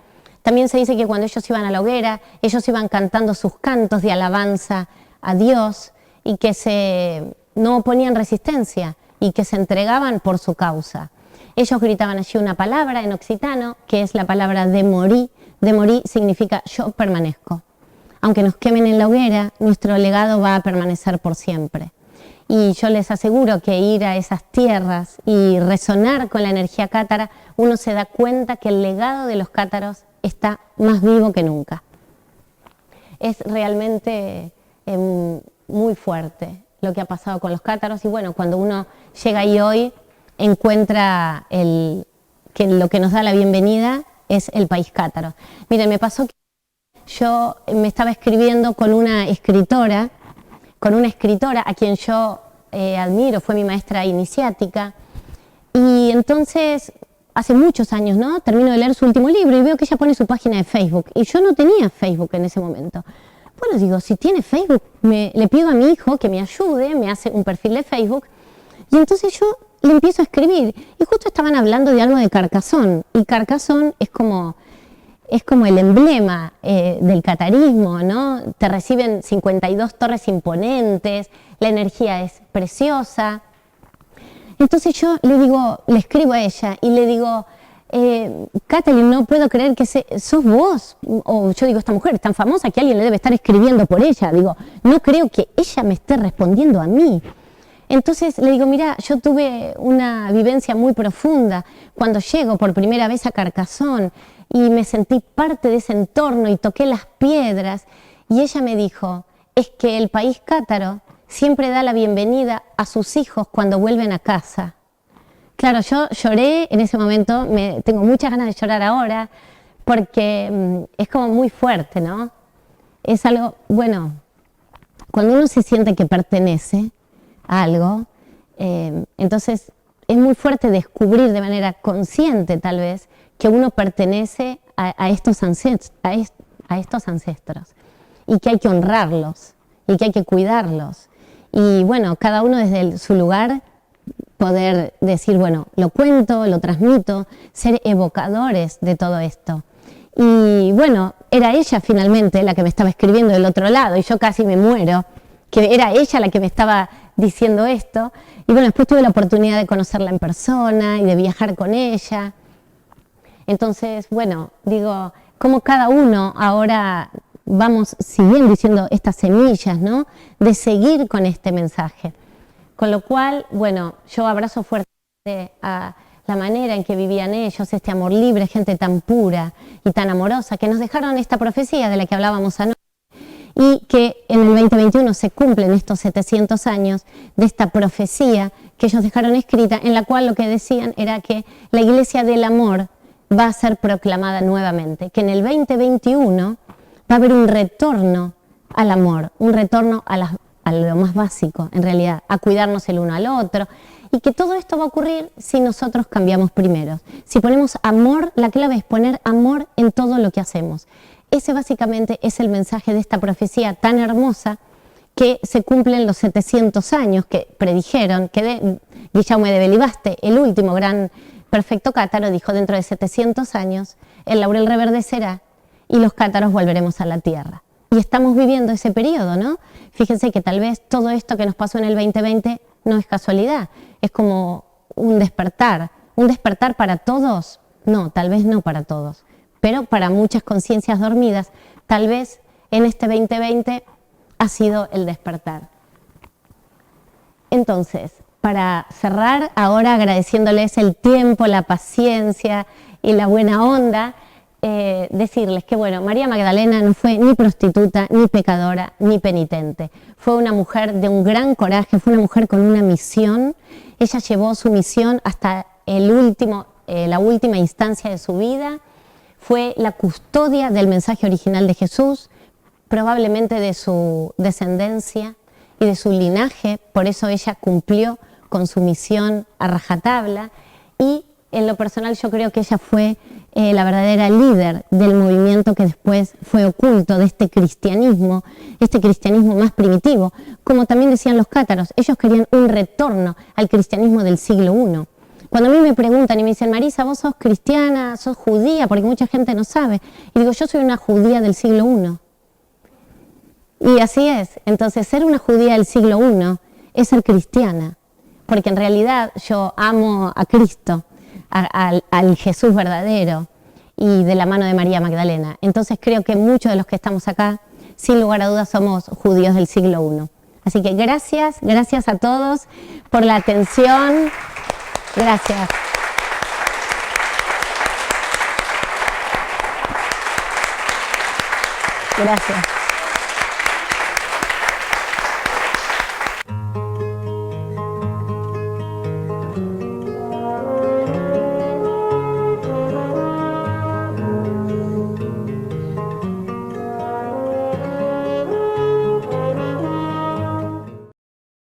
También se dice que cuando ellos iban a la hoguera, ellos iban cantando sus cantos de alabanza a Dios y que no oponían resistencia y que se entregaban por su causa. Ellos gritaban allí una palabra en occitano, que es la palabra de morí. De morí significa yo permanezco. Aunque nos quemen en la hoguera, nuestro legado va a permanecer por siempre. Y yo les aseguro que ir a esas tierras y resonar con la energía cátara, uno se da cuenta que el legado de los cátaros está más vivo que nunca. Es realmente muy fuerte lo que ha pasado con los cátaros y bueno, cuando uno llega ahí hoy encuentra que lo que nos da la bienvenida es el país cátaro. Miren, me pasó que yo me estaba escribiendo con una escritora a quien yo admiro, fue mi maestra iniciática, y entonces hace muchos años, ¿no? Termino de leer su último libro y veo que ella pone su página de Facebook y yo no tenía Facebook en ese momento. Bueno, digo, si tiene Facebook, le pido a mi hijo que me ayude, me hace un perfil de Facebook y entonces yo le empiezo a escribir y justo estaban hablando de algo de Carcassonne y Carcassonne es como el emblema del catarismo, ¿no? Te reciben 52 torres imponentes, la energía es preciosa. Entonces yo le escribo a ella y le digo, Kathleen, no puedo creer que sos vos. O yo digo, esta mujer es tan famosa que alguien le debe estar escribiendo por ella. Digo, no creo que ella me esté respondiendo a mí. Entonces le digo, mira, yo tuve una vivencia muy profunda cuando llego por primera vez a Carcassonne y me sentí parte de ese entorno y toqué las piedras. Y ella me dijo, es que el país cátaro siempre da la bienvenida a sus hijos cuando vuelven a casa. Claro, yo lloré en ese momento, tengo muchas ganas de llorar ahora, porque es como muy fuerte, ¿no? Es algo, bueno, cuando uno se siente que pertenece a algo, entonces es muy fuerte descubrir de manera consciente, tal vez, que uno pertenece a estos ancestros y que hay que honrarlos y que hay que cuidarlos. Y bueno, cada uno desde su lugar poder decir, bueno, lo cuento, lo transmito, ser evocadores de todo esto. Y bueno, era ella finalmente la que me estaba escribiendo del otro lado y yo casi me muero, que era ella la que me estaba diciendo esto. Y bueno, después tuve la oportunidad de conocerla en persona y de viajar con ella. Entonces, bueno, digo, como cada uno ahora vamos siguiendo diciendo estas semillas, ¿no? De seguir con este mensaje. Con lo cual, bueno, yo abrazo fuerte a la manera en que vivían ellos, este amor libre, gente tan pura y tan amorosa, que nos dejaron esta profecía de la que hablábamos anoche, y que en el 2021 se cumplen estos 700 años de esta profecía que ellos dejaron escrita, en la cual lo que decían era que la Iglesia del Amor va a ser proclamada nuevamente, que en el 2021 va a haber un retorno al amor, un retorno a lo más básico, en realidad, a cuidarnos el uno al otro, y que todo esto va a ocurrir si nosotros cambiamos primero. Si ponemos amor, la clave es poner amor en todo lo que hacemos. Ese básicamente es el mensaje de esta profecía tan hermosa que se cumplen los 700 años que predijeron, que Guillaume de Belibaste, el último gran perfecto cátaro, dijo: dentro de 700 años el laurel reverdecerá y los cátaros volveremos a la tierra. Y estamos viviendo ese periodo, ¿no? Fíjense que tal vez todo esto que nos pasó en el 2020 no es casualidad, es como un despertar para todos, no, tal vez no para todos, pero para muchas conciencias dormidas, tal vez en este 2020 ha sido el despertar. Entonces, para cerrar ahora agradeciéndoles el tiempo, la paciencia y la buena onda, decirles que bueno, María Magdalena no fue ni prostituta, ni pecadora, ni penitente. Fue una mujer de un gran coraje, fue una mujer con una misión. Ella llevó su misión hasta la última instancia de su vida. Fue la custodia del mensaje original de Jesús, probablemente de su descendencia y de su linaje. Por eso ella cumplió con su misión a rajatabla, y en lo personal yo creo que ella fue la verdadera líder del movimiento que después fue oculto, de este cristianismo más primitivo. Como también decían los cátaros, ellos querían un retorno al cristianismo del siglo I. Cuando a mí me preguntan y me dicen: Marisa, ¿vos sos cristiana, sos judía? Porque mucha gente no sabe. Y digo, yo soy una judía del siglo I. Y así es. Entonces, ser una judía del siglo I es ser cristiana. Porque en realidad yo amo a Cristo, al Jesús verdadero, y de la mano de María Magdalena. Entonces creo que muchos de los que estamos acá, sin lugar a dudas, somos judíos del siglo I. Así que gracias a todos por la atención. Gracias. Gracias.